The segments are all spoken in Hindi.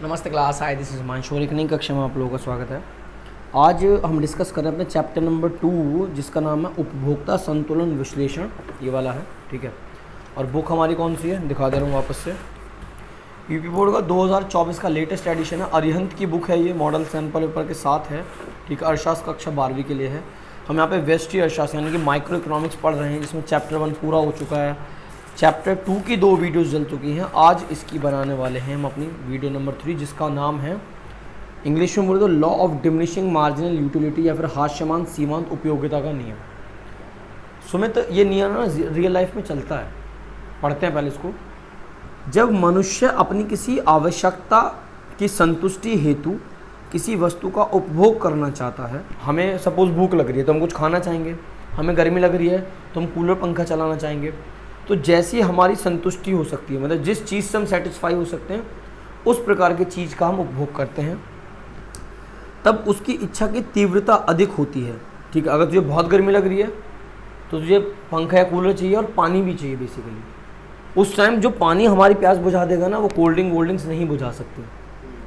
नमस्ते class, hi this is Himanshu. एक नई कक्षा में आप लोगों का स्वागत है। आज हम डिस्कस कर रहे हैं अपने चैप्टर नंबर 2 जिसका नाम है उपभोक्ता संतुलन विश्लेषण। ये वाला है, ठीक है। और बुक हमारी कौन सी है दिखा दे रहा हूँ वापस से। यूपी बोर्ड का 2024 का लेटेस्ट एडिशन है। अरिहंत की बुक है ये, मॉडल सैंपल पेपर के साथ है, ठीक है। अर्थशास्त्र कक्षा 12वीं के लिए है। हम यहाँ पे व्यष्टि अर्थशास्त्र यानी कि माइक्रो इकोनॉमिक्स पढ़ रहे हैं, जिसमें चैप्टर 1 पूरा हो चुका है। चैप्टर 2 की 2 वीडियोस जल चुकी हैं। आज इसकी बनाने वाले हैं हम अपनी वीडियो नंबर 3, जिसका नाम है, इंग्लिश में बोले तो law of diminishing marginal utility या फिर हास्यमान सीमांत उपयोगिता का नियम। सुमित, ये नियम ना रियल लाइफ में चलता है। पढ़ते हैं पहले इसको। जब मनुष्य अपनी किसी आवश्यकता की संतुष्टि हेतु किसी वस्तु का उपभोग करना चाहता है, हमें सपोज भूख लग रही है तो हम कुछ खाना चाहेंगे, हमें गर्मी लग रही है तो हम कूलर पंखा चलाना चाहेंगे। तो जैसी हमारी संतुष्टि हो सकती है, मतलब जिस चीज़ से हम सेटिस्फाई हो सकते हैं, उस प्रकार की चीज़ का हम उपभोग करते हैं, तब उसकी इच्छा की तीव्रता अधिक होती है, ठीक है। अगर तुझे बहुत गर्मी लग रही है तो तुझे पंखा या कूलर चाहिए और पानी भी चाहिए बेसिकली। उस टाइम जो पानी हमारी प्यास बुझा देगा ना, वो कोल्ड ड्रिंक्स नहीं बुझा सकती,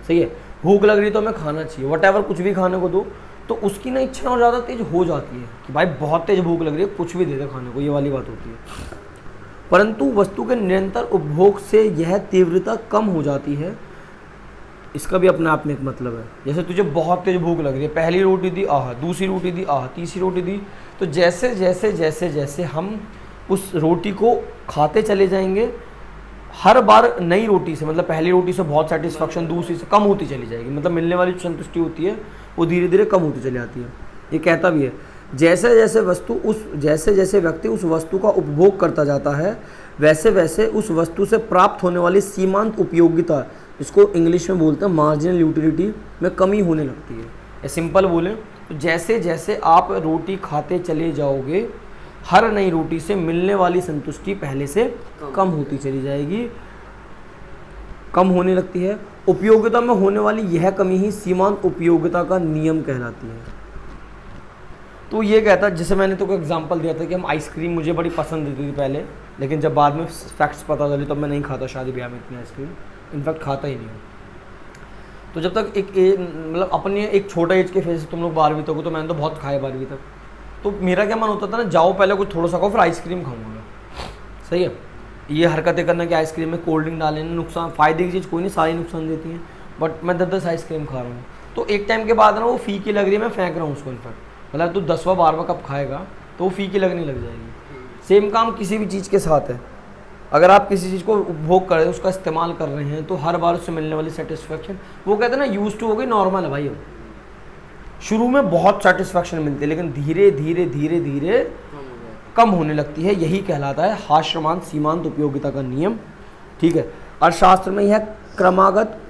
सही है। भूख लग रही है तो हमें खाना चाहिए, वट कुछ भी खाने को दो तो उसकी ना इच्छा और ज़्यादा तेज हो जाती है कि भाई बहुत तेज भूख लग रही है, कुछ भी दे दे खाने को, ये वाली बात होती है। परंतु वस्तु के निरंतर उपभोग से यह तीव्रता कम हो जाती है। इसका भी अपने आप में एक मतलब है। जैसे तुझे बहुत तेज भूख लग रही है, पहली रोटी दी आह, दूसरी रोटी दी आह, तीसरी रोटी दी, तो जैसे जैसे जैसे जैसे हम उस रोटी को खाते चले जाएंगे, हर बार नई रोटी से, मतलब पहली रोटी से बहुत सेटिस्फैक्शन दूसरी से कम होती चली जाएगी, मतलब मिलने वाली जो संतुष्टि होती है वो धीरे धीरे कम होती चली जाती है। ये कहता भी है, जैसे जैसे व्यक्ति उस वस्तु का उपभोग करता जाता है, वैसे वैसे उस वस्तु से प्राप्त होने वाली सीमांत उपयोगिता, इसको इंग्लिश में बोलते हैं मार्जिनल यूटिलिटी, में कमी होने लगती है। या सिंपल बोलें तो जैसे जैसे आप रोटी खाते चले जाओगे, हर नई रोटी से मिलने वाली संतुष्टि पहले से कम होती चली जाएगी, कम होने लगती है। उपयोगिता में होने वाली यह कमी ही सीमांत उपयोगिता का नियम कहलाती है। तो ये कहता है, जैसे मैंने तो कोई एग्जांपल दिया था कि हम आइसक्रीम मुझे बड़ी पसंद थी पहले, लेकिन जब बाद में फैक्ट्स पता चले तब मैं नहीं खाता शादी ब्याह में इतनी आइसक्रीम, इनफैक्ट खाता ही नहीं हूँ। तो जब तक मतलब अपने एक छोटा एज के फेज से तुम लोग 12वीं तक हो, तो मैंने तो बहुत खाया 12वीं तक। तो मेरा क्या मन होता था ना, जाओ पहले कुछ थोड़ा सा खाओ फिर आइसक्रीम खाऊंगा, सही है। ये हरकतें करना कि आइसक्रीम में कोल्ड ड्रिंक डालें, नुकसान फ़ायदे की चीज़ कोई नहीं, सारी नुकसान देती हैं, बट मैं 10 आइसक्रीम खा रहा हूँ। तो एक टाइम के बाद ना वो फीकी लग रही है, मैं फेंक रहा हूँ उसको। इनफैक्ट मतलब तू 10वां 12वां कप खाएगा तो वो फीकी लगने लग जाएगी। सेम काम किसी भी चीज़ के साथ है। अगर आप किसी चीज़ को उपभोग कर रहे हैं, उसका इस्तेमाल कर रहे हैं, तो हर बार उससे मिलने वाली सेटिस्फेक्शन, वो कहते हैं ना यूज टू हो गई, नॉर्मल है भाई। अब शुरू में बहुत सेटिस्फेक्शन मिलती है, लेकिन धीरे धीरे धीरे धीरे कम होने लगती है। यही कहलाता है हास्यमान सीमांत उपयोगिता का नियम, ठीक है। अर्थशास्त्र में यह क्रमागत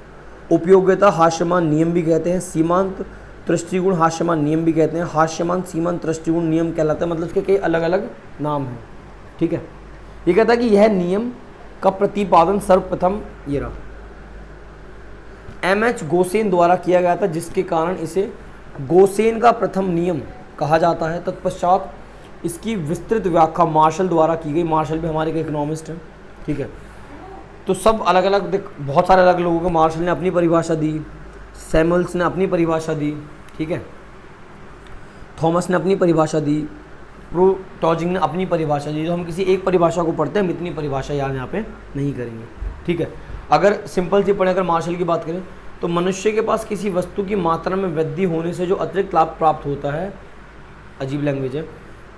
उपयोगिता हास्यमान नियम भी कहते हैं, सीमांत दृष्टिगुण हास्यमान नियम भी कहते हैं। हास्यमान सीमांत दृष्टिगुण नियम कहलाता है, मतलब इसके कई अलग अलग नाम हैं, ठीक है। ये कहता है कि यह नियम का प्रतिपादन सर्वप्रथम ये रहा M.H. गोसेन द्वारा किया गया था, जिसके कारण इसे गोसेन का प्रथम नियम कहा जाता है। तत्पश्चात इसकी विस्तृत व्याख्या मार्शल द्वारा की गई। मार्शल भी हमारे एक इकोनॉमिस्ट हैं, ठीक है। तो सब अलग अलग, बहुत सारे अलग लोगों को मार्शल ने अपनी परिभाषा दी, सैमुअल्स ने अपनी परिभाषा दी, ठीक है, थॉमस ने अपनी परिभाषा दी, प्रोटॉजिंग ने अपनी परिभाषा दी। तो हम किसी एक परिभाषा को पढ़ते हैं, हम इतनी परिभाषा यहाँ पे नहीं करेंगे, ठीक है। अगर सिंपल सी पढ़े, अगर मार्शल की बात करें तो मनुष्य के पास किसी वस्तु की मात्रा में वृद्धि होने से जो अतिरिक्त लाभ प्राप्त होता है, अजीब लैंग्वेज है,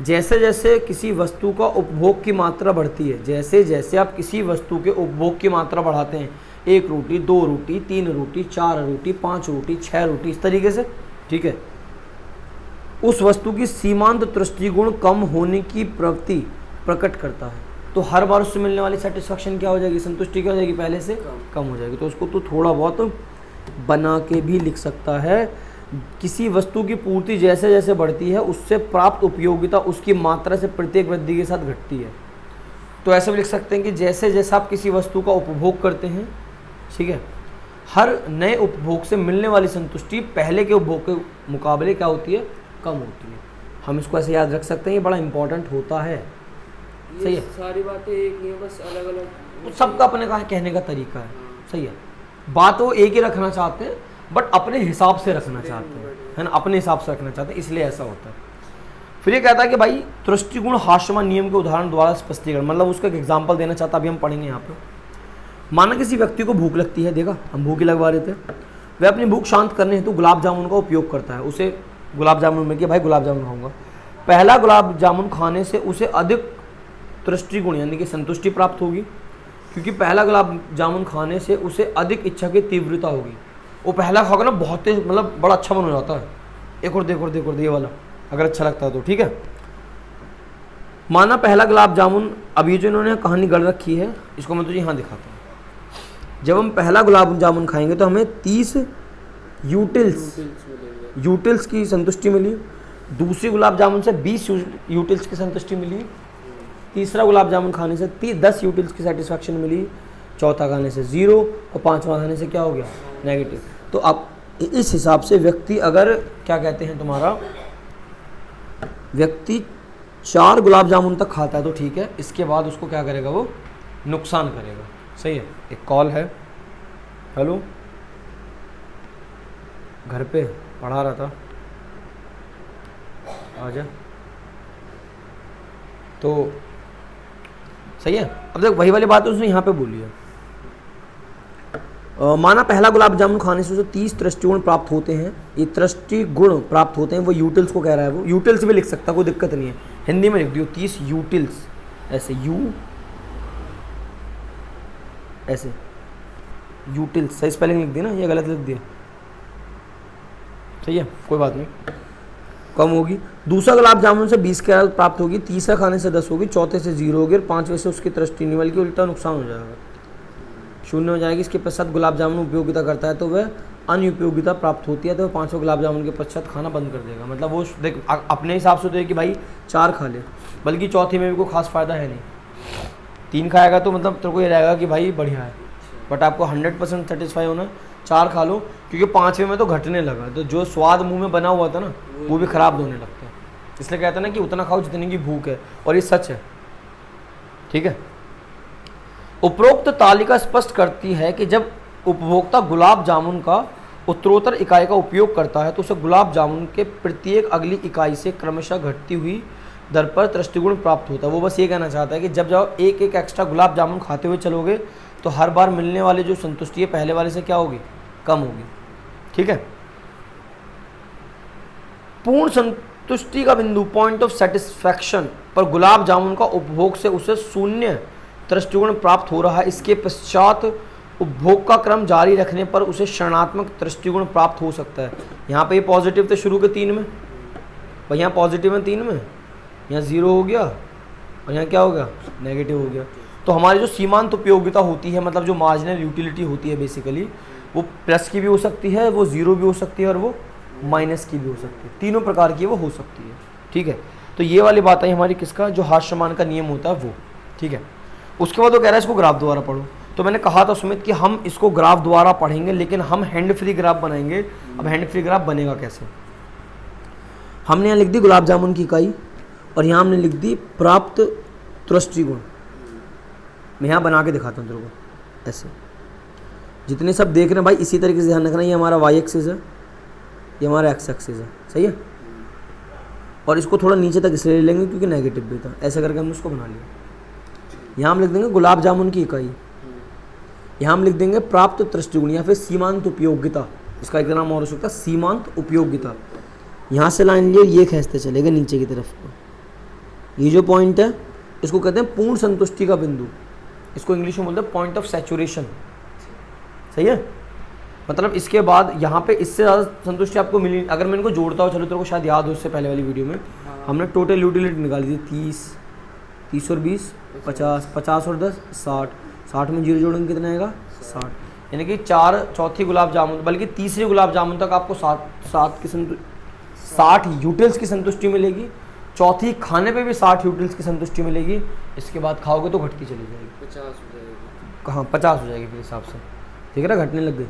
जैसे जैसे किसी वस्तु का उपभोग की मात्रा बढ़ती है, जैसे जैसे आप किसी वस्तु के उपभोग की मात्रा बढ़ाते हैं, 1 रोटी 2 रोटी 3 रोटी 4 रोटी 5 रोटी 6 रोटी, इस तरीके से, ठीक है, उस वस्तु की सीमांत दृष्टिगुण कम होने की प्रवृत्ति प्रकट करता है। तो हर बार उससे मिलने वाली सेटिस्फेक्शन क्या हो जाएगी, संतुष्टि क्या हो जाएगी, पहले से कम हो जाएगी। तो उसको तो थोड़ा बहुत बना के भी लिख सकता है। किसी वस्तु की पूर्ति जैसे जैसे बढ़ती है, उससे प्राप्त उपयोगिता उसकी मात्रा से प्रत्येक वृद्धि के साथ घटती है। तो ऐसे भी लिख सकते हैं कि जैसे जैसे आप किसी वस्तु का उपभोग करते हैं, ठीक है, हर नए उपभोग से मिलने वाली संतुष्टि पहले के उपभोग के मुकाबले क्या होती है, कम होती है। हम इसको ऐसे याद रख सकते हैं, ये बड़ा इंपॉर्टेंट होता है, सही है। सारी बातें एक नहीं है, बस अलग अलग सबका अपने का कहने का तरीका है, सही है। बात वो एक ही रखना चाहते हैं बट अपने हिसाब से रखना चाहते हैं, है ना, अपने हिसाब से रखना चाहते हैं, इसलिए ऐसा होता है। फिर ये कहता है कि भाई तुष्टिगुण हास्यमान नियम के उदाहरण द्वारा स्पष्टीकरण, मतलब उसका एक एग्जाम्पल देना चाहता, अभी हम पढ़ेंगे यहाँ पे। माना किसी व्यक्ति को भूख लगती है, देखा हम भूख ही लगवा रहे थे, वह अपनी भूख शांत करने हेतु गुलाब जामुन का उपयोग करता है। उसे गुलाब जामुन में कि भाई गुलाब जामुन खाऊंगा, पहला गुलाब जामुन खाने से उसे अधिक तुष्टिगुण यानी कि संतुष्टि प्राप्त होगी, क्योंकि पहला गुलाब जामुन खाने से उसे अधिक इच्छा की तीव्रता होगी। वो पहला खाओगे ना बहुत तेज, मतलब बड़ा अच्छा मन हो जाता है, एक और दे ये वाला, अगर अच्छा लगता है तो ठीक है। माना पहला गुलाब जामुन, अब ये जो इन्होंने कहानी गढ़ रखी है इसको मैं तुझे यहाँ दिखाता हूँ। जब हम पहला गुलाब जामुन खाएंगे तो हमें 30 यूटिल्स की संतुष्टि मिली, दूसरी गुलाब जामुन से 20 यूटिल्स की संतुष्टि मिली, तीसरा गुलाब जामुन खाने से 10 यूटिल्स की सेटिस्फैक्शन मिली, चौथा खाने से 0 और पांचवा खाने से क्या हो गया, नेगेटिव। तो अब इस हिसाब से व्यक्ति अगर क्या कहते हैं तुम्हारा, व्यक्ति 4 गुलाब जामुन तक खाता है तो ठीक है, इसके बाद उसको क्या करेगा, वो नुकसान करेगा। सही है। एक कॉल है, हेलो, घर पे पढ़ा रहा था, आजा। तो सही है। अब देख वही वाली बात उसने यहाँ पे बोली है। माना पहला गुलाब जामुन खाने से उसे 30 तुष्टिगुण प्राप्त होते हैं। ये तुष्टिगुण प्राप्त होते हैं, वो यूटिल्स को कह रहा है, वो यूटिल्स भी लिख सकता, कोई दिक्कत नहीं है, हिंदी में लिख दियो 30 यूटिल्स, ऐसे ऐसे यूटिल्स, सही स्पेलिंग लिख दी ना, ये गलत लिख दिया, सही है, कोई बात नहीं, कम होगी। दूसरा गुलाब जामुन से 20 कैलोरी प्राप्त होगी, तीसरा खाने से 10 होगी, चौथे से 0 होगी और पांचवें से उसकी तुष्टि नहीं, बल्कि उल्टा नुकसान हो जाएगा, 0 हो जाएगी। इसके पश्चात गुलाब जामुन उपयोगिता करता है तो वह अनुपयोगिता प्राप्त होती है, तो वह 5वें गुलाब जामुन के पश्चात खाना बंद कर देगा। मतलब वो देख अपने हिसाब से तो है कि भाई 4 खा ले, बल्कि चौथी में भी कोई खास फायदा है नहीं, 3 खाएगा तो मतलब तेरे को ये रहेगा कि भाई बढ़िया है, बट आपको 100% सेटिस्फाई होना, 4 खा लो, क्योंकि 5वें में तो घटने लगा, तो जो स्वाद मुंह में बना हुआ था ना वो भी खराब होने लगता है। इसलिए कहते हैं ना कि उतना खाओ जितने की भूख है, और ये सच है, ठीक है। उपरोक्त तालिका स्पष्ट करती है कि जब उपभोक्ता गुलाब जामुन का उत्तरोत्तर इकाई का उपयोग करता है तो उसे गुलाब जामुन के प्रत्येक अगली इकाई से क्रमशः घटती हुई दर पर तुष्टिगुण प्राप्त होता है। वो बस ये कहना चाहता है कि जब जब एक एक्स्ट्रा गुलाब जामुन खाते हुए चलोगे तो हर बार मिलने वाली जो संतुष्टि है पहले वाले से क्या होगी, कम होगी, ठीक है। पूर्ण संतुष्टि का बिंदु, पॉइंट ऑफ सेटिस्फैक्शन पर गुलाब जामुन का उपभोग से उसे 0 तुष्टिगुण प्राप्त हो रहा है। इसके पश्चात उपभोग का क्रम जारी रखने पर उसे ऋणात्मक तुष्टिगुण प्राप्त हो सकता है। यहाँ पे ये पॉजिटिव थे शुरू के 3 में, भाई यहाँ पॉजिटिव है 3 में, यहाँ 0 हो गया और यहाँ क्या हो गया, नेगेटिव हो गया। तो हमारी जो सीमांत उपयोगिता होती है, मतलब जो मार्जिनल यूटिलिटी होती है बेसिकली, वो प्लस की भी हो सकती है, वो 0 भी हो सकती है और वो माइनस की भी हो सकती है, तीनों प्रकार की वो हो सकती है, ठीक है। तो ये वाली बात है हमारी किसका, जो हास्यमान का नियम होता है वो, ठीक है। उसके बाद वो कह रहा है इसको ग्राफ द्वारा पढ़ो। तो मैंने कहा था सुमित कि हम इसको ग्राफ द्वारा पढ़ेंगे, लेकिन हम हैंड फ्री ग्राफ बनाएंगे। अब हैंड फ्री ग्राफ बनेगा कैसे, हमने यहाँ लिख दी गुलाब जामुन की इकाई और यहाँ हमने लिख दी प्राप्त तुष्टिगुण। मैं यहाँ बना के दिखाता हूँ तेरे को, ऐसे जितने सब देख रहे हैं भाई इसी तरीके से ध्यान रखना। ये हमारा वाई एक्सिस है, ये हमारा एक्स एक्सिस है, सही है। और इसको थोड़ा नीचे तक इसलिए ले लेंगे क्योंकि नेगेटिव भी था, ऐसे करके हमने उसको बना लिया। यहाँ हम लिख देंगे गुलाब जामुन की इकाई, यहाँ हम लिख देंगे प्राप्त तुष्टिगुण या फिर सीमांत उपयोगिता, इसका एक नाम और हो सकता है सीमांत उपयोगिता। यहाँ से लाइन लिए ये खींचते चलेगा नीचे की तरफ को। ये जो पॉइंट है इसको कहते हैं पूर्ण संतुष्टि का बिंदु, इसको इंग्लिश में बोलते हैं पॉइंट ऑफ सैचुरेशन, सही है। मतलब इसके बाद यहाँ पे इससे ज़्यादा संतुष्टि आपको मिली। अगर मैं इनको जोड़ता हूँ, चलो तेरे को शायद याद हो इससे पहले वाली वीडियो में हमने टोटल यूटिलिटी निकाली थी 30 और 20 50, 50 और 10 60, 60 में 0 जोड़ेंगे कितना आएगा 60, यानी कि चौथी गुलाब जामुन बल्कि तीसरी गुलाब जामुन तक आपको 60 यूटिल्स की संतुष्टि मिलेगी, चौथी खाने पे भी 60 यूटिल्स की संतुष्टि मिलेगी। इसके बाद खाओगे तो घटती चली जाएगी, 50 हो जाएगी, कहाँ 50 हो जाएगी फिर हिसाब से, ठीक है ना, घटने लग गई।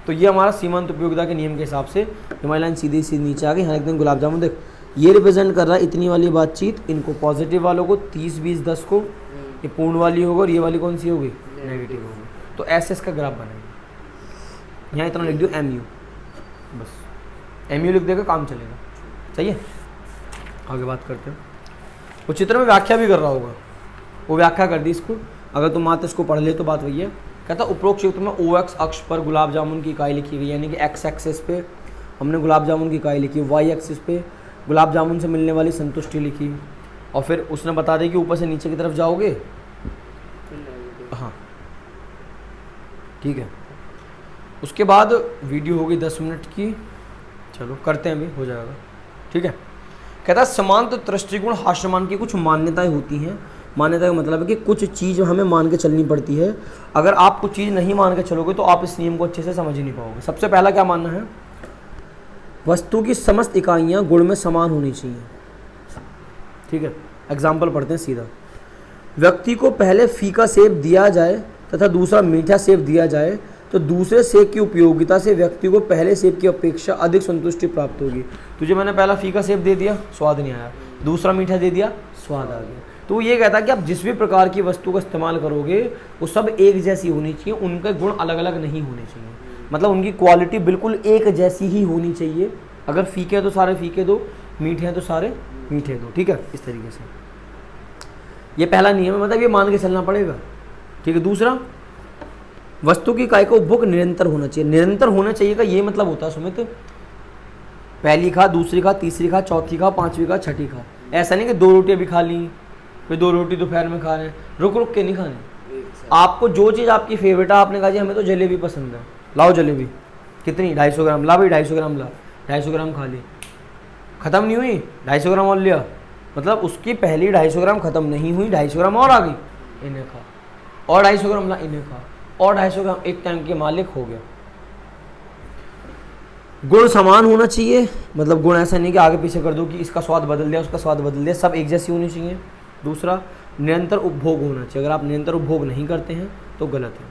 तो ये हमारा सीमांत उपयोगिता के नियम के हिसाब से हमारी लाइन सीधी सीधी नीचे आ गई। यहाँ एकदम गुलाब जामुन देख ये रिप्रेजेंट कर रहा है इतनी वाली बातचीत, इनको पॉजिटिव वालों को 30 20 10 को ये पूर्ण वाली होगी और ये वाली कौन सी होगी नेगेटिव होगी। तो ऐसे इसका ग्राफ बनाएंगे, यहाँ इतना लिख दो MU, बस MU लिख देगा, काम चलेगा। सही है, आगे बात करते हैं। वो चित्र में व्याख्या भी कर रहा होगा, वो व्याख्या कर दी इसको, अगर तुम मात्र इसको पढ़ ले तो बात वही है। कहता उपरोक्त चित्र में OX अक्ष पर गुलाब जामुन की इकाई लिखी गई, यानी कि X एक्सिस पे हमने गुलाब जामुन की इकाई लिखी, Y एक्सिस पे गुलाब जामुन से मिलने वाली संतुष्टि लिखी, और फिर उसने बता दी कि ऊपर से नीचे की तरफ जाओगे। हाँ ठीक है, उसके बाद वीडियो होगी 10 मिनट की, चलो करते हैं, अभी हो जाएगा। ठीक है, कहता है समांतर दृष्टिकोण हास्यमान की कुछ मान्यताएं होती हैं। मान्यता का मतलब है कि कुछ चीज़ हमें मान के चलनी पड़ती है, अगर आप कुछ चीज़ नहीं मान के चलोगे तो आप इस नियम को अच्छे से समझ ही नहीं पाओगे। सबसे पहला क्या मानना है, वस्तु की समस्त इकाइयाँ गुण में समान होनी चाहिए। ठीक है, एग्जाम्पल पढ़ते हैं सीधा। व्यक्ति को पहले फीका सेब दिया जाए तथा दूसरा मीठा सेब दिया जाए तो दूसरे सेब की उपयोगिता से व्यक्ति को पहले सेब की अपेक्षा अधिक संतुष्टि प्राप्त होगी। तुझे मैंने पहला फीका सेब दे दिया, स्वाद नहीं आया, दूसरा मीठा दे दिया, स्वाद आ गया। तो ये कहता है कि आप जिस भी प्रकार की वस्तु का इस्तेमाल करोगे वो सब एक जैसी होनी चाहिए, उनके गुण अलग अलग नहीं होने चाहिए, मतलब उनकी क्वालिटी बिल्कुल एक जैसी ही होनी चाहिए। अगर फीके हैं तो सारे फीके दो, मीठे हैं तो सारे मीठे दो। ठीक है, इस तरीके से ये पहला नियम है, मतलब ये मान के चलना पड़ेगा। ठीक है, दूसरा वस्तु की इकाई का उपभोग निरंतर होना चाहिए। निरंतर होना चाहिए का ये मतलब होता है सुमित, पहली खा, दूसरी खा, तीसरी खा, चौथी खा, पांचवी खा, छठी खा। ऐसा नहीं कि 2 रोटियां भी खा ली, फिर 2 रोटी दोपहर में खा रहे हैं, रुक रुक के नहीं खाने। आपको जो चीज़ आपकी फेवरेट है, आपने कहा जी हमें तो जलेबी पसंद है, लाओ जलेबी, कितनी, 250 ग्राम, ला भाई 250 ग्राम ला, 250 ग्राम खा ली, ख़त्म नहीं हुई, 250 ग्राम और लिया, मतलब उसकी पहली 250 ग्राम ख़त्म नहीं हुई, 250 ग्राम और आ गई, इन्हें खा, और 250 ग्राम ला, इन्हें खा, और 250 ग्राम, एक टाइम के मालिक हो गया। गुण समान होना चाहिए, मतलब गुण ऐसा नहीं कि आगे पीछे कर दो कि इसका स्वाद बदल दिया, उसका स्वाद बदल दिया, सब एक जैसी होनी चाहिए। दूसरा, निरंतर उपभोग होना चाहिए। अगर आप निरंतर उपभोग नहीं करते हैं तो गलत है।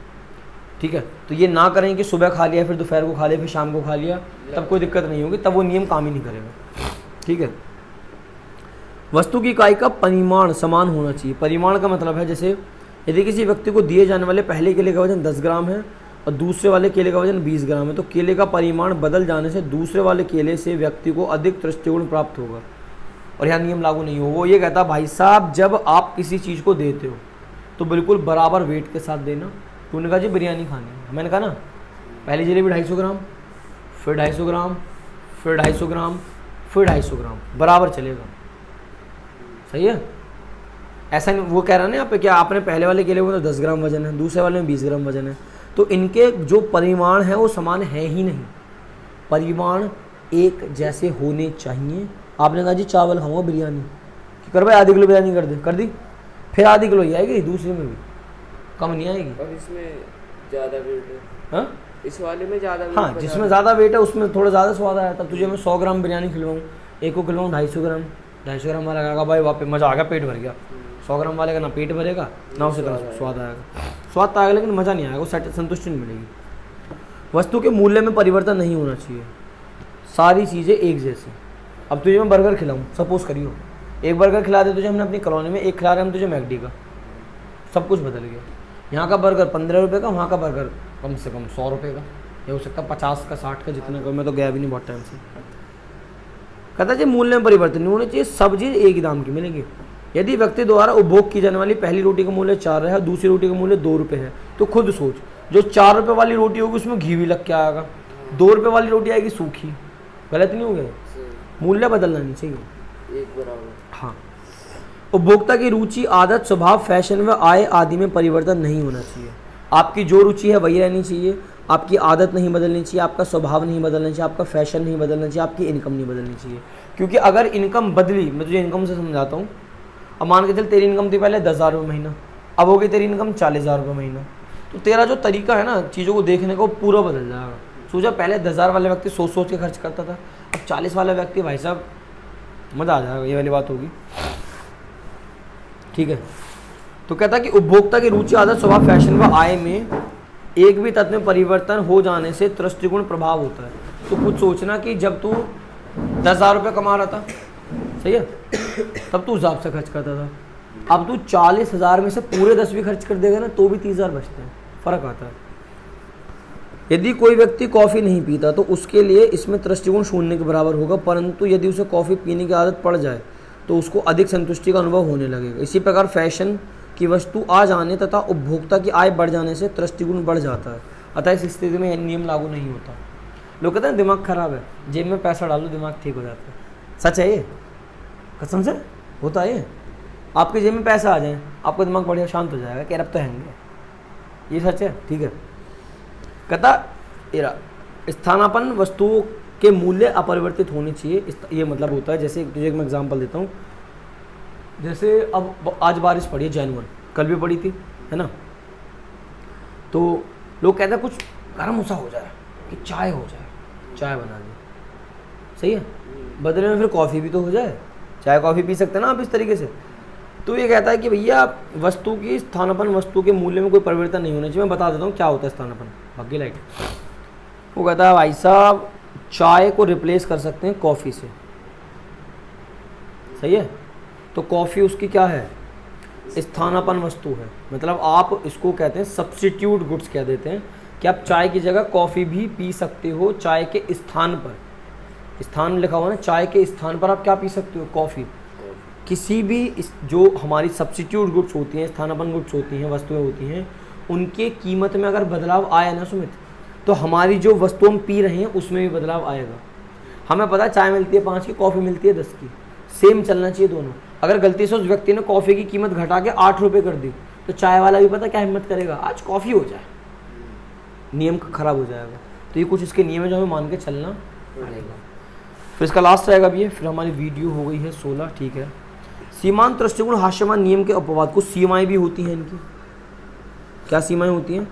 ठीक है, तो ये ना करें कि सुबह खा लिया, फिर दोपहर को खा लिया, फिर शाम को खा लिया, तब कोई दिक्कत नहीं होगी, तब वो नियम काम ही नहीं करेगा। ठीक है, वस्तु की इकाई का परिमाण समान होना चाहिए। परिमाण का मतलब है जैसे यदि किसी व्यक्ति को दिए जाने वाले पहले केले का वजन 10 ग्राम है और दूसरे वाले केले का वजन 20 ग्राम है, तो केले का परिमाण बदल जाने से दूसरे वाले केले से व्यक्ति को अधिक दृष्टिगुण प्राप्त होगा, और यहाँ नियम लागू नहीं होगा। वो ये कहता भाई साहब, जब आप किसी चीज़ को देते हो तो बिल्कुल बराबर वेट के साथ देना। तूने कहा जी बिरयानी खानी है, मैंने कहा ना पहली जलेबी 250 ग्राम, फिर 250 ग्राम, फिर 250 ग्राम, फिर 250 ग्राम, बराबर चलेगा। सही है, ऐसा नहीं वो कह रहा ना यहाँ पे क्या आपने पहले वाले केले में तो 10 ग्राम वजन है, दूसरे वाले में 20 ग्राम वजन है, तो इनके जो परिमाण है वो समान है ही नहीं, परिमाण एक जैसे होने चाहिए। आपने कहा जी चावल खाऊंगा बिरयानी, कि कर भाई आधी किलो बिरयानी कर दे, कर दी, फिर आधी किलो ही आएगी, दूसरे में भी कम नहीं आएगी। और इसमें ज़्यादा वेट है, हाँ इस वाले में ज़्यादा वेट, हाँ जिसमें ज़्यादा वेट है उसमें थोड़ा ज़्यादा स्वाद आया। तब तुझे मैं 100 ग्राम बिरयानी खिलवाऊँ, एक को खिलवाऊँ 250 ग्राम, 250 ग्राम वाला खाएगा भाई वहाँ पे मज़ा आ गया, पेट भर गया। 100 ग्राम वाले का ना पेट भरेगा ना उसे तरह स्वाद आएगा, स्वाद तो आएगा लेकिन मज़ा नहीं आएगा, वो संतुष्टि नहीं मिलेगी। वस्तु के मूल्य में परिवर्तन नहीं होना चाहिए, सारी चीज़ें एक जैसी। अब तुझे मैं बर्गर खिलाऊँ, सपोज करियो एक बर्गर खिला दे तुझे हमने अपनी कॉलोनी में, एक खिला रहे हम तुझे मैकडी का, सब कुछ बदल गया। यहाँ का बर्गर 15 रुपये का, वहाँ का बर्गर कम से कम 100 रुपये का, ये हो सकता है 50 का 60 का, जितना का मैं तो गया भी नहीं बहुत टाइम से। कहता है मूल्य में परिवर्तन नहीं होना चाहिए, सब चीज़ एक ही दाम की मिलेंगी। यदि व्यक्ति द्वारा उपभोग की जाने वाली पहली रोटी का मूल्य 4 है, दूसरी रोटी का मूल्य 2 रुपये है, तो खुद सोच जो 4 रुपये वाली रोटी होगी उसमें घी भी लग के आएगा, 2 रुपये वाली रोटी आएगी सूखी, गलत नहीं हो गया, मूल्य बदलना नहीं चाहिए, एक बराबर। हाँ, उपभोक्ता की रुचि, आदत, स्वभाव, फैशन व आय आदि में परिवर्तन नहीं होना चाहिए। आपकी जो रुचि है वही रहनी चाहिए, आपकी आदत नहीं बदलनी चाहिए, आपका स्वभाव नहीं बदलना चाहिए, आपका फैशन नहीं बदलना चाहिए, आपकी इनकम नहीं बदलनी चाहिए। क्योंकि अगर इनकम बदली, मैं तुझे इनकम से समझाता हूँ, अब मान के चल तेरी इनकम थी पहले 10,000 रुपये महीना, अब हो गई तेरी इनकम 40,000 रुपये महीना, तो तेरा जो तरीका है ना चीज़ों को देखने का वो पूरा बदल जाएगा। सोचा पहले 10,000 वाले व्यक्ति सोच सोच के खर्च करता था, अब 40 वाला व्यक्ति भाई साहब मज़ा आ जाएगा, ये वाली बात होगी। ठीक है, तो कहता है कि उपभोक्ता की रुचि, आदत, स्वभाव, फैशन व आय में एक भी तत्व में परिवर्तन हो जाने से दृष्टिगुण प्रभाव होता है। तो कुछ सोचना कि जब तू 10,000 रुपये कमा रहा था, सही है, तब तू उस हिसाब से खर्च करता था, अब तू 40,000 में से पूरे 10 भी खर्च कर देगा ना तो भी 30,000 बचते हैं, फ़र्क आता है। यदि कोई व्यक्ति कॉफ़ी नहीं पीता तो उसके लिए इसमें दृष्टिकोण शून्य के बराबर होगा, परंतु यदि उसे कॉफ़ी पीने की आदत पड़ जाए तो उसको अधिक संतुष्टि का अनुभव होने लगेगा। इसी प्रकार फैशन की वस्तु आ जाने तथा उपभोक्ता की आय बढ़ जाने से दृष्टिकोण बढ़ जाता है। अतः इस स्थिति में नियम लागू नहीं होता। लोग कहते हैं दिमाग खराब है, जेब में पैसा डालो दिमाग ठीक हो जाता है। सच है ये, कसम से होता है ये। आपके जेब में पैसा आ जाए आपका दिमाग बढ़िया शांत हो जाएगा कि अब तो हैंगे, ये सच है। ठीक है, कहता स्थानापन्न वस्तुओं के मूल्य अपरिवर्तित होने चाहिए। ये मतलब होता है, जैसे तुझे मैं एग्जांपल देता हूँ, जैसे अब आज बारिश पड़ी है जैनवन, कल भी पड़ी थी, है ना। तो लोग कहते हैं कुछ गर्म सा हो जाए कि चाय हो जाए, चाय बना दी, सही है, बदले में फिर कॉफ़ी भी तो हो जाए, चाय कॉफ़ी पी सकते हैं ना आप इस तरीके से। तो ये कहता है कि भैया वस्तु की स्थानापन्न वस्तु के मूल्य में कोई परिवर्तन नहीं होना चाहिए। मैं बता देता हूँ क्या होता है स्थानापन्न। भाग्य लाइट वो कहता है भाई साहब चाय को रिप्लेस कर सकते हैं कॉफ़ी से, सही है। तो कॉफ़ी उसकी क्या है, स्थानापन्न वस्तु है। मतलब आप इसको कहते हैं सब्स्टिट्यूट गुड्स कह देते हैं कि आप चाय की जगह कॉफ़ी भी पी सकते हो। चाय के स्थान पर, स्थान लिखा हुआ ना, चाय के स्थान पर आप क्या पी सकते हो, कॉफ़ी। किसी भी जो हमारी सब्स्टिट्यूट गुड्स होती हैं, स्थानापन्न गुड्स होती हैं, वस्तुएं होती हैं, उनके कीमत में अगर बदलाव आया ना सुमित, तो हमारी जो वस्तु हम पी रहे हैं उसमें भी बदलाव आएगा। हमें पता है चाय मिलती है 5 की, कॉफ़ी मिलती है 10 की, सेम चलना चाहिए दोनों। अगर गलती से उस व्यक्ति ने कॉफ़ी की कीमत घटा के 8 रुपये कर दी तो चाय वाला भी पता क्या हिम्मत करेगा, आज कॉफ़ी हो जाए, नियम खराब हो जाएगा। तो ये कुछ इसके नियम है जो हमें मान के चलना पड़ेगा। फिर इसका लास्ट रहेगा भी है, फिर हमारी वीडियो हो गई है 16। ठीक है, सीमांत दृष्टिकोण हास्यमान नियम के अपवाद। कुछ सीमाएं भी होती हैं इनकी। क्या सीमाएं होती हैं,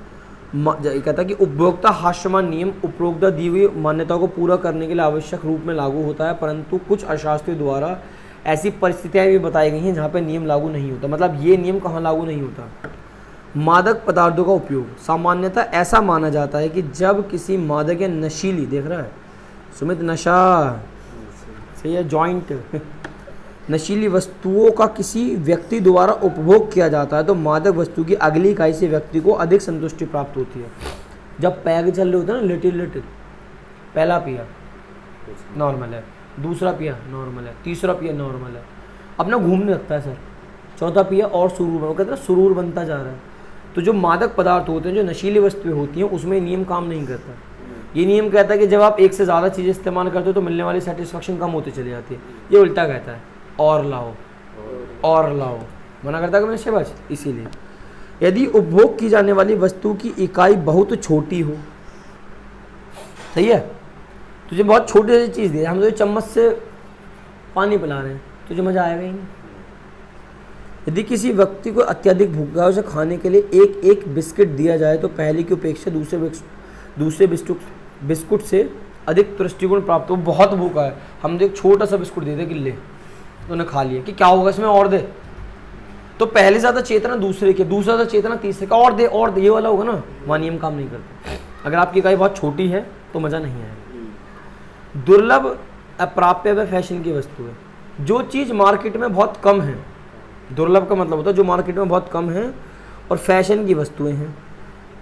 कहता है कि उपभोक्ता हास्यमान नियम उपरोक्त दी हुई मान्यताओं को पूरा करने के लिए आवश्यक रूप में लागू होता है, परंतु कुछ अशास्त्रियों द्वारा ऐसी परिस्थितियां भी बताई गई हैं जहाँ पे नियम लागू नहीं होता। मतलब ये नियम कहाँ लागू नहीं होता, मादक पदार्थों का उपयोग। सामान्यतः ऐसा माना जाता है कि जब किसी मादक या नशीली, देख रहा है सुमित, नशा सही है, जॉइंट, नशीली वस्तुओं का किसी व्यक्ति द्वारा उपभोग किया जाता है तो मादक वस्तु की अगली इकाई से व्यक्ति को अधिक संतुष्टि प्राप्त होती है। जब पैग चल रहे होते हैं ना, लिटिल लिटिल, पहला पिया नॉर्मल है, दूसरा पिया नॉर्मल है, तीसरा पिया नॉर्मल है, अपना घूमने लगता है सर, चौथा पिया और सुरूर, वो कहते हैं सुरूर बनता जा रहा है। तो जो मादक पदार्थ होते हैं, जो नशीली वस्तुएं होती हैं, उसमें नियम काम नहीं करता। ये नियम कहता है कि जब आप एक से ज़्यादा चीज़ें इस्तेमाल करते हो तो मिलने वाली सेटिस्फेक्शन कम होती चली जाती है। ये उल्टा कहता है, और लाओ और लाओ, मना करता है कि मैं बच। इसीलिए यदि उपभोग की जाने वाली वस्तु की इकाई बहुत छोटी हो, सही है, तुझे बहुत छोटी सी चीज़ दी, हम तुझे चम्मच से पानी पिला रहे हैं, तुझे मज़ा आएगा ही नहीं। यदि किसी व्यक्ति को अत्यधिक भूख है, उसे खाने के लिए एक एक बिस्किट दिया जाए तो पहले की अपेक्षा दूसरे बिस्कुट से अधिक दृष्टिकोण प्राप्त हो। बहुत भूखा है, हम एक छोटा सा बिस्कुट दे दे कि ले, तो उन्हें खा लिया कि क्या होगा इसमें, और दे, तो पहले ज़्यादा चेतना दूसरे के, दूसरा ज़्यादा चेतना तीसरे का, और दे, ये वाला होगा ना। वहाँ नियम काम नहीं करते। अगर आपकी इकाई बहुत छोटी है तो मज़ा नहीं आएगा। दुर्लभ अप्राप्य व फैशन की वस्तु है। जो चीज़ मार्केट में बहुत कम है, दुर्लभ का मतलब होता है जो मार्केट में बहुत कम है, और फैशन की वस्तुएं हैं,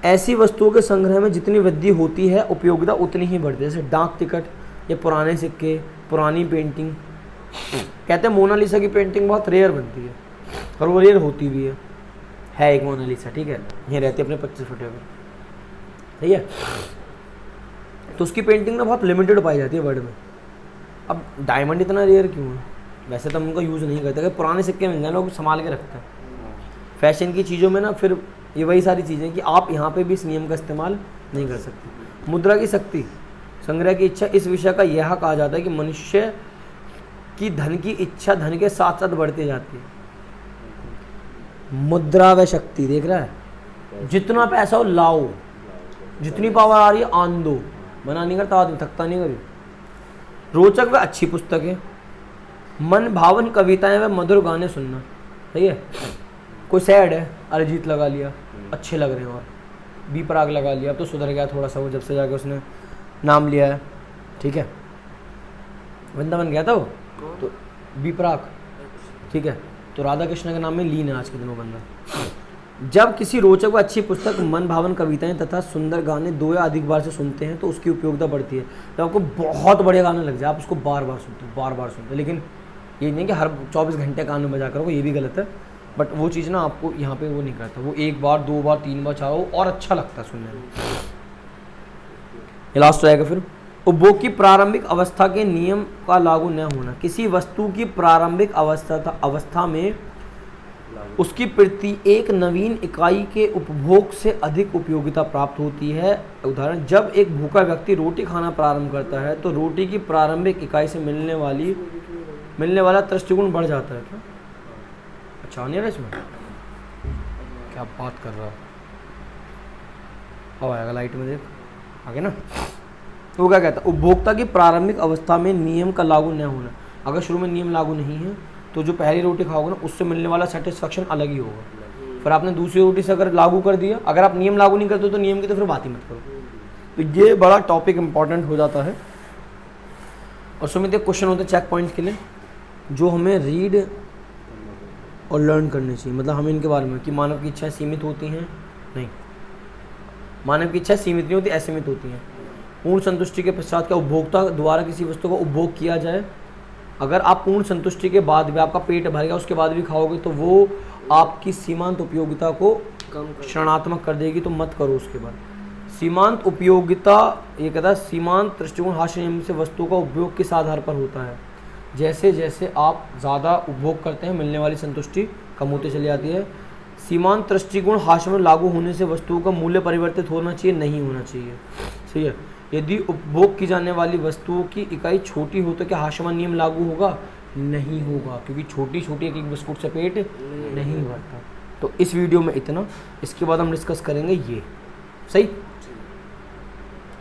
ऐसी वस्तुओं के संग्रह में जितनी वृद्धि होती है उपयोगिता उतनी ही बढ़ती है। जैसे डाक टिकट या पुराने सिक्के, पुरानी पेंटिंग। कहते हैं मोनालिसा की पेंटिंग बहुत रेयर बनती है, और वो रेयर होती भी है एक मोनालिसा, ठीक है, यहीं रहती है अपने 25 फुट पर, सही है। तो उसकी पेंटिंग ना बहुत लिमिटेड पाई जाती है वर्ल्ड में। अब डायमंड इतना रेयर क्यों है, वैसे तो हम उनका यूज़ नहीं करते, पुराने सिक्के मिल जाए लोग संभाल के रखते हैं। फैशन की चीज़ों में ना फिर ये वही सारी चीज़ें कि आप यहाँ पे भी इस नियम का इस्तेमाल नहीं कर सकते। मुद्रा की शक्ति, संग्रह की इच्छा। इस विषय का यह कहा जाता है कि मनुष्य की धन की इच्छा धन के साथ साथ बढ़ती जाती है। मुद्रा व शक्ति, देख रहा है, जितना पैसा हो लाओ, जितनी पावर आ रही है आन दो, मना नहीं करता आदमी, थकता नहीं कभी। रोचक व अच्छी पुस्तकें, मन भावन कविताएं व मधुर गाने सुनना, सही है। कोई सैड है, अरिजीत लगा लिया, अच्छे लग रहे हैं, और बी प्राक लगा लिया, अब तो सुधर गया थोड़ा सा वो, जब से जाके उसने नाम लिया है, ठीक है, वृंदावन गया था वो, तो बी प्राक, ठीक है, तो राधा कृष्ण के नाम में लीन है आज के दिन वो बंदा। जब किसी रोचक व अच्छी पुस्तक, मन भावन कविताएं तथा सुंदर गाने 2 या अधिक बार से सुनते हैं तो उसकी उपयोगिता बढ़ती है। जब आपको बहुत बढ़िया गाना लग जाए, आप उसको बार बार सुनते हो, लेकिन ये नहीं कि हर 24 घंटे कान में बजा करो, ये भी गलत है। बट वो चीज़ ना आपको यहाँ पे वो नहीं करता, वो 1 बार 2 बार 3 बार 4 बार और अच्छा लगता है सुनने में। लास्ट रहेगा फिर, उपभोग की प्रारंभिक अवस्था के नियम का लागू न होना। किसी वस्तु की प्रारंभिक अवस्था में उसकी प्रति एक नवीन इकाई के उपभोग से अधिक उपयोगिता प्राप्त होती है। उदाहरण, जब एक भूखा व्यक्ति रोटी खाना प्रारंभ करता है तो रोटी की प्रारंभिक इकाई से मिलने वाला दृष्टिकोण बढ़ जाता है। क्या अच्छा नहीं है इसमें? क्या बात कर रहा है? अब आएगा लाइट में, देख आगे ना। वो क्या कहता है, उपभोक्ता की प्रारंभिक अवस्था में नियम का लागू न होना। अगर शुरू में नियम लागू नहीं है तो जो पहली रोटी खाओगे ना उससे मिलने वाला सेटिस्फेक्शन अलग ही होगा। फिर आपने दूसरी रोटी से अगर लागू कर दिया, अगर आप नियम लागू नहीं करते तो नियम की तो फिर बात ही मत करो। तो ये बड़ा टॉपिक इंपॉर्टेंट हो जाता है। और सुमित एक क्वेश्चन होते हैं चेक पॉइंट के लिए जो हमें रीड और लर्न करनी चाहिए। मतलब हमें इनके बारे में कि मानव की इच्छाएं सीमित होती हैं, नहीं, मानव की इच्छाएं सीमित नहीं होती, असीमित होती हैं। पूर्ण संतुष्टि के पश्चात क्या उपभोक्ता द्वारा किसी वस्तु का उपभोग किया जाए? अगर आप पूर्ण संतुष्टि के बाद भी आपका पेट भर गया उसके बाद भी खाओगे तो वो आपकी सीमांत उपयोगिता को क्षणात्मक कर देगी, तो मत करो उसके बाद। सीमांत उपयोगिता, ये कहता है सीमांत दृष्टिकोण हास्य नियम से वस्तु का उपभोग किस आधार पर होता है। जैसे जैसे आप ज़्यादा उपभोग करते हैं मिलने वाली संतुष्टि कम होती चली जाती है। सीमांत दृष्टिकोण हास्य में लागू होने से वस्तुओं का मूल्य परिवर्तित होना चाहिए, नहीं होना चाहिए। सही है। यदि उपभोग की जाने वाली वस्तुओं की इकाई छोटी हो तो क्या हास्यमान नियम लागू होगा? नहीं होगा, क्योंकि छोटी छोटी एक बिस्कुट से पेट नहीं भरता। तो इस वीडियो में इतना, इसके बाद हम डिस्कस करेंगे ये। सही।